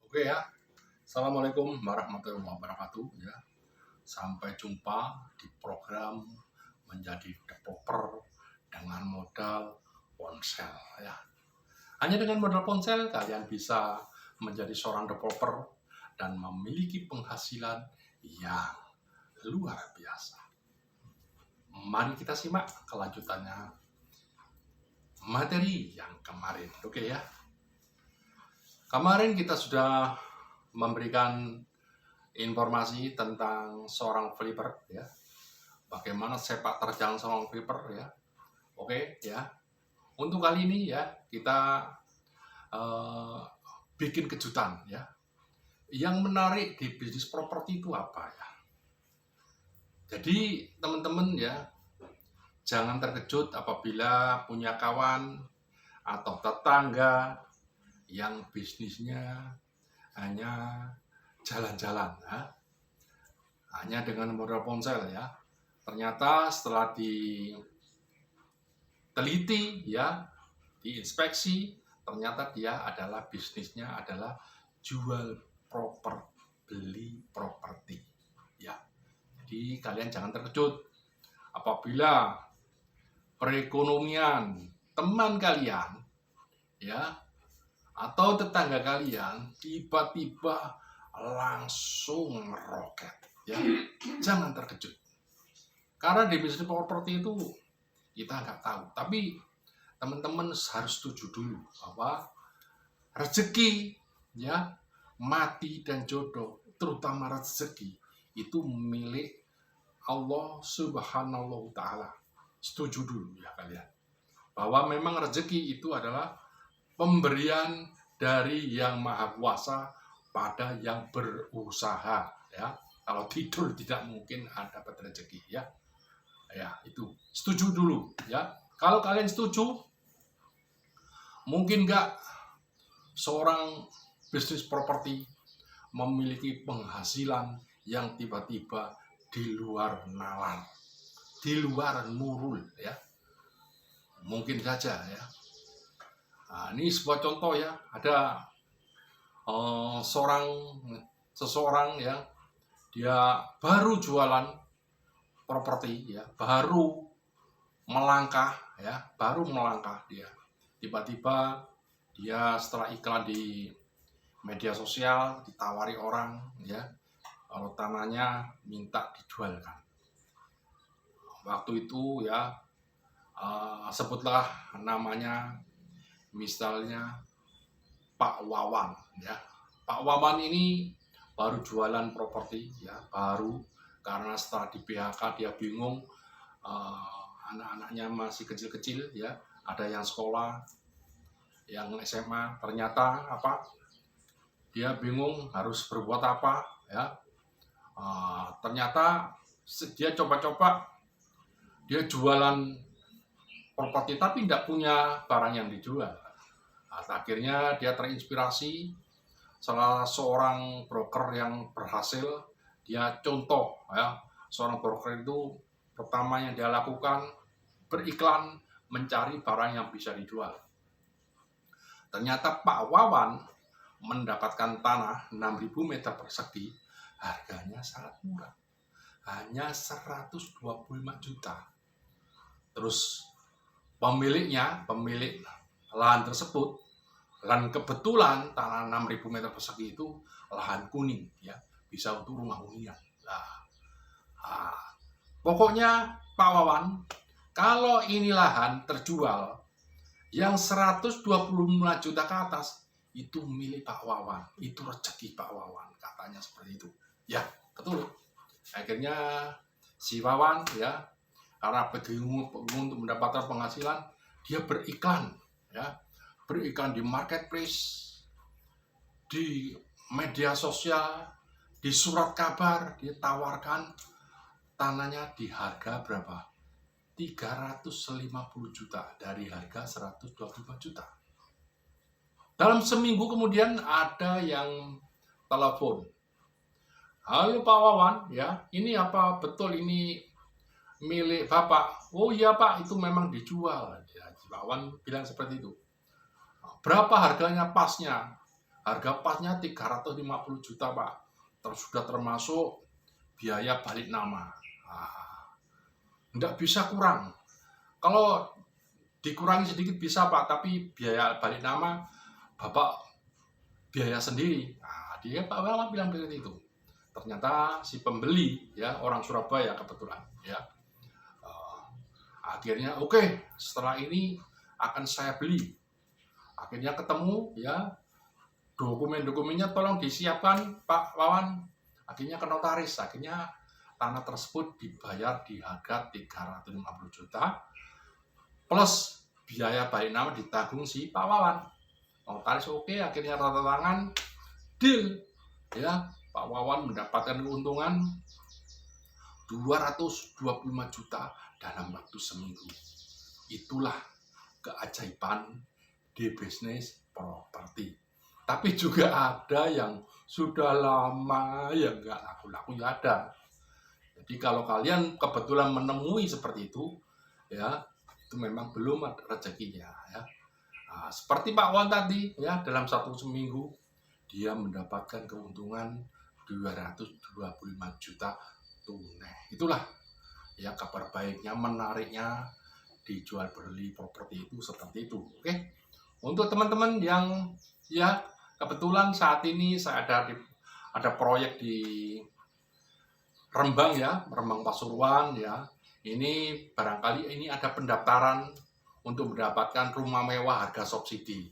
Oke ya, Assalamualaikum warahmatullahi wabarakatuh ya. Sampai jumpa di program menjadi developer dengan modal ponsel ya. Hanya dengan modal ponsel kalian bisa menjadi seorang developer dan memiliki penghasilan yang luar biasa. Mari kita simak kelanjutannya materi yang kemarin. Oke ya. Kemarin kita sudah memberikan informasi tentang seorang flipper ya. Bagaimana sepak terjang seorang flipper ya. Oke ya. Untuk kali ini ya kita bikin kejutan ya. Yang menarik di bisnis properti itu apa ya? Jadi teman-teman ya, jangan terkejut apabila punya kawan atau tetangga yang bisnisnya hanya jalan-jalan ya. Hanya dengan modal ponsel ya. Ternyata setelah diteliti ya, diinspeksi, ternyata dia adalah bisnisnya adalah jual beli properti ya. Jadi kalian jangan terkejut apabila perekonomian teman kalian ya atau tetangga kalian tiba-tiba langsung meroket ya. Jangan terkejut, karena di bisnis properti itu kita nggak tahu, tapi teman-teman harus setuju dulu bahwa rezeki ya, mati dan jodoh, terutama rezeki itu milik Allah Subhanahu wa Ta'ala. Setuju dulu ya kalian bahwa memang rezeki itu adalah pemberian dari Yang Maha Kuasa pada yang berusaha ya. Kalau tidur tidak mungkin ada dapat rezeki ya. Ya, itu setuju dulu ya. Kalau kalian setuju, mungkin nggak seorang bisnis properti memiliki penghasilan yang tiba-tiba di luar nalar, di luar nurul ya. Mungkin saja ya. Nah, ini sebuah contoh ya, ada seseorang ya, dia baru jualan properti ya, baru melangkah dia. Tiba-tiba dia setelah iklan di media sosial ditawari orang ya, kalau tanahnya minta dijualkan. Waktu itu ya, sebutlah namanya, misalnya Pak Wawan ya. Pak Wawan ini baru jualan properti ya, baru, karena setelah di PHK dia bingung, anak-anaknya masih kecil-kecil ya, ada yang sekolah, yang SMA, ternyata apa? Dia bingung harus berbuat apa ya. Ternyata dia coba-coba, dia jualan properti tapi tidak punya barang yang dijual. Akhirnya dia terinspirasi salah seorang broker yang berhasil. Dia contoh ya, seorang broker itu pertama yang dia lakukan beriklan mencari barang yang bisa dijual. Ternyata Pak Wawan mendapatkan tanah 6.000 meter persegi, harganya sangat murah, hanya 125 juta. Terus pemilik lahan tersebut, dan kebetulan tanah 6.000 meter persegi itu lahan kuning ya, bisa untuk rumah hunian. Pokoknya Pak Wawan, kalau ini lahan terjual yang 125 juta ke atas, itu milik Pak Wawan, itu rezeki Pak Wawan, katanya seperti itu ya. Betul. Akhirnya si Wawan ya, karena bingung untuk mendapatkan penghasilan, dia beriklan ya, beriklan di marketplace, di media sosial, di surat kabar, ditawarkan tanahnya di harga berapa? 350 juta dari harga 125 juta. Dalam seminggu kemudian ada yang telepon. Halo Pak Wawan ya, ini apa betul ini milik Bapak? Oh iya Pak, itu memang dijual ya. Pak Wawan bilang seperti itu. Berapa harganya pasnya? Harga pasnya 350 juta Pak. Sudah termasuk biaya balik nama. Nggak bisa kurang. Kalau dikurangi sedikit bisa Pak, tapi biaya balik nama Bapak biaya sendiri. Dia Pak Wawan bilang seperti itu. Ternyata si pembeli ya orang Surabaya kebetulan ya. Akhirnya oke, setelah ini akan saya beli. Akhirnya ketemu ya, dokumen-dokumennya tolong disiapkan Pak Wawan. Akhirnya ke notaris. Akhirnya tanah tersebut dibayar di harga 350 juta plus biaya balik nama ditanggung si Pak Wawan. Notaris oke, akhirnya tanda tangan, deal ya. Pak Wawan mendapatkan keuntungan 225 juta dalam waktu seminggu. Itulah keajaiban di bisnis properti. Tapi juga ada yang sudah lama yang nggak laku-laku ya ada. Jadi kalau kalian kebetulan menemui seperti itu, ya itu memang belum ada rezekinya ya. Nah, seperti Pak Wan tadi ya, dalam satu seminggu dia mendapatkan keuntungan 225 juta tunai. Itulah ya kabar baiknya, menariknya dijual beli properti itu seperti itu. Oke. Untuk teman-teman yang ya kebetulan saat ini saya ada proyek di Rembang ya, Rembang Pasuruan ya. Ini barangkali ini ada pendaftaran untuk mendapatkan rumah mewah harga subsidi.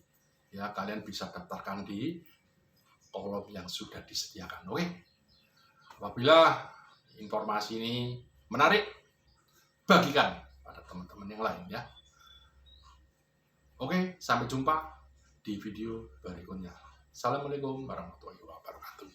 Ya, kalian bisa daftarkan di kolom yang sudah disediakan. Oke. Apabila informasi ini menarik, bagikan pada teman-teman yang lain ya. Oke, sampai jumpa di video berikutnya. Assalamualaikum warahmatullahi wabarakatuh.